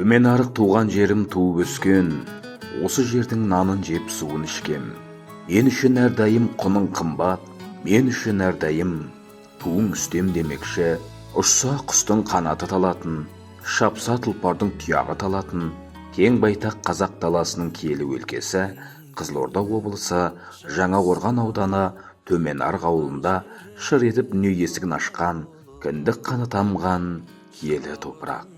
Төмен арық туған жерім туып өскен, осы жердің нанын жеп суын ішкем. Мен үшін әрдайым құның қымбат, мен үшін әрдайым туың үстем демекші. Ұшса құстың қанаты талатын, шапса тұлпардың тұяғы талатын. Кең байтақ қазақ даласының киелі өлкесі, Қызылорда облысы, Жаңақорған ауданы, Төмен арық ауылында шыр етіп дүние есігін ашқан, кіндік қаны тамған киелі топырақ.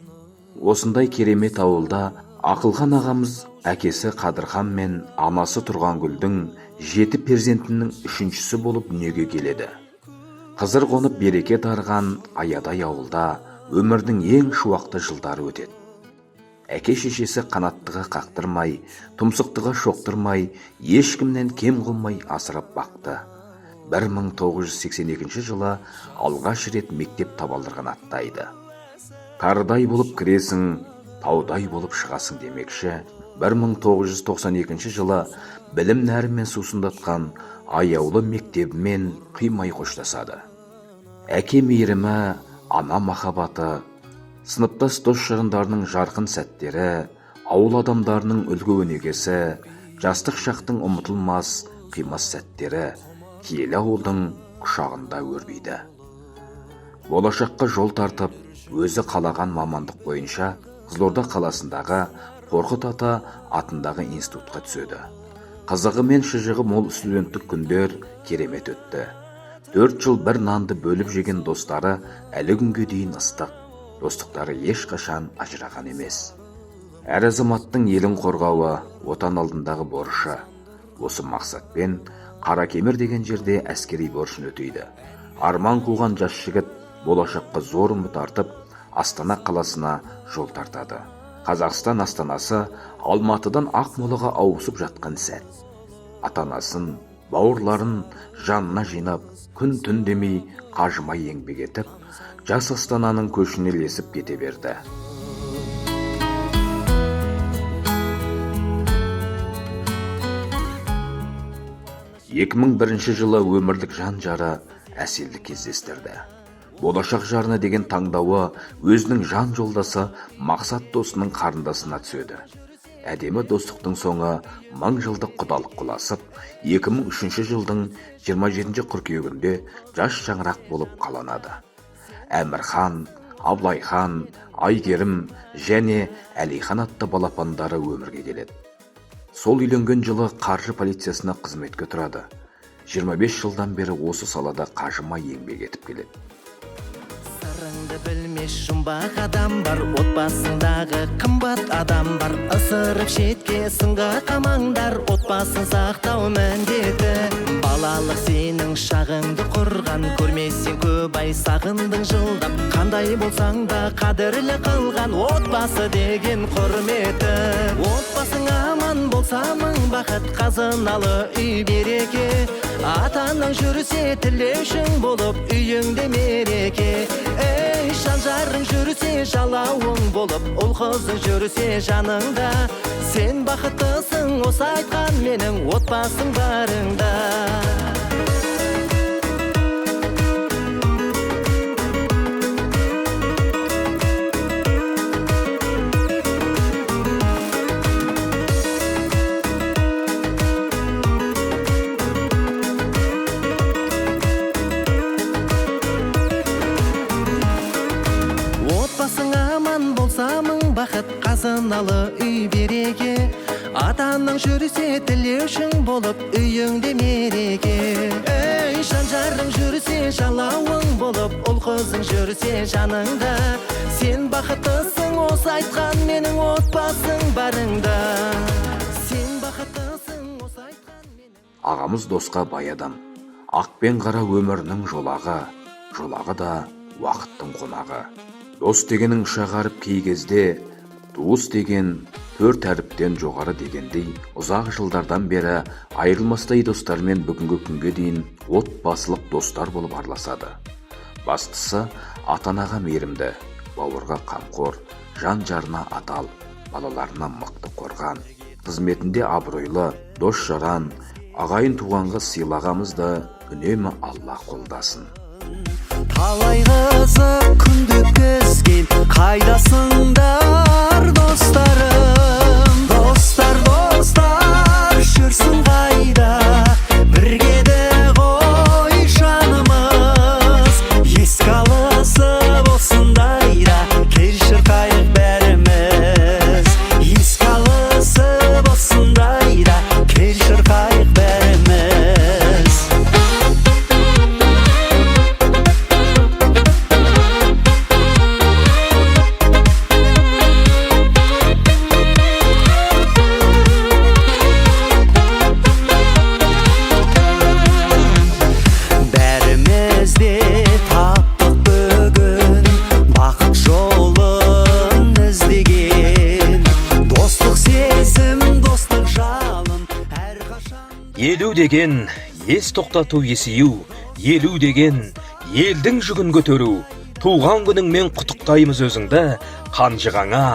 Осындай керемет ауылда Ақылхан ағамыз әкесі Қадырхан мен анасы Тұрғангүлдің 7 перзентінің 3-шісі болып дүниеге келеді. Қызыр қонып береке дарыған аядай ауылда өмірдің ең шуақты жылдары өтеді. Әке шешесі қанаттыға қақтырмай, тұмсықтыға шоқтырмай, ешкімнен кем қылмай асырап бақты. 1982 жылы алғаш рет мектеп табалдырығын аттайды. Тарыдай болып кіресің, таудай болып шығасың демекші. 1992 жылы білім нәрімен сусындатқан аяулы мектебімен қимай қоштасады. Әке мейірімі, ана махаббаты, сыныптас дос жарандарының жарқын сәттері, ауыл адамдарының үлгі өнегесі, жастық шақтың ұмытылмас қимас сәттері киелі ауылдың құшағында өрбиді. Болашаққа жол тартып, өзі қалаған мамандық бойынша Қызылорда қаласындағы Қорқыт ата атындағы институтқа түседі. Қызығы мен шыжығы мол студенттік күндер керемет өтті. 4 жыл бір нанды бөліп жеген достары әлі күнге дейін ыстық. Достықтары ешқашан ажыраған емес. Әр азаматтың елін қорғауы отан алдындағы борышы. Осы мақсатпен Қаракемер деген жерде әскери борышын өтейді. Арман қуған жас жігіт болашаққа зор үміт артып, Астана қаласына жол тартады. Қазақстан астанасы Алматыдан Ақмолаға ауысып жатқан сәт. Атанасын, бауырларын жанына жинап, күн-түн демей қажымай еңбек етіп, жас Астананың көшіне ілесіп кете берді. 2001 жылы өмірлік жан жары әселді кездестірді. Болашақ жарына деген таңдауы өзінің жан жолдасы Мақсат досының қарындасына түседі. Әдемі достықтың соңы 1000 жылдық құдалық құласып, 2003 жылдың 27 қыркүйегінде жас шаңырақ болып қаланады. Әмірхан, Абылайхан, Айгерім және Әлихан атты балапандары өмірге келеді. Сол үйленген жылы қаржы полициясына қызметке тұрады. 25 жылдан бері осы салада қажымай еңбек етіп келеді. Сырыңды білмес жұмбақ адам бар, отбасындағы қымбат адам бар. Ысырып шетке сынға қамаңдар, отбасын сақтау міндеті. Балалық сенің шағыңды құрған, көрмесең көп ай сағындың жылдап. Қандай болсаң да қадірлі қылған, отбасы деген құрметі. Отбасың аман болса мың бақыт, қазыналы үй береке. Атаның жүрсе тілеушің болып, үйіңде мереке. Ей, жан жарың жүрсе жалауың болып, ұл қызың жүрсе жаныңда. Сен бақыттысың, осы айтқан менің отбасың барыңда. Отбасың аман болса мың бақыт, қазыналы үй береке. Атаның жүрсе тілеушің болып, үйіңде мереке. Ей, жан жарың жүрсе жалауың болып, ұл қызың жүрсе жаныңда. Сен бақыттысың, осы айтқан менің отбасың барыңда. Сен бақыттысың, осы айтқан менің. Ағамыз досқа бай адам. Ақ пен қара өмірінің жолағы, жолағы да уақыттың қонағы. Дос дегенің шағарып кей кезде, туыс деген 4 әріптен жоғары дегендей, ұзақ жылдардан бері айырылмастай достармен бүгінгі күнге дейін отбасылық достар болып араласады. Бастысы ата-анаға мейірімді, бауырға қамқор, жан жарына адал, балаларына мықты қорған, қызметінде абыройлы, дос жаран, ағайын туғанға сыйлағамыз да үнемі Алла қолдасын. талай қызық күнді өткізген қайдасыңдар достарым, достар жүрсің қайда, бірге де ғой жанымыз, еске алысып осындайда кел шырқайық бәріміз, еске алысып осындайда кел шырқайық бәріміз. Бәріміз де таптық бүгін бақыт жолын іздеген, достық сезім, достық жалын әрқашан. Елу деген ес тоқтату есею, елу деген елдің жүгін көтеру. Туған күніңмен құттықтаймыз өзіңді, қанжығаңа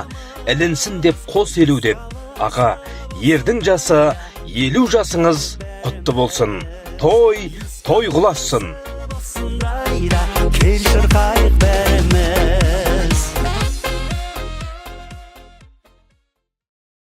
ілінсін деп қос елу деп. Аға, ердің жасы 50 жасыңыз құтты болсын. Той құласын. Осындайда кел шырқайық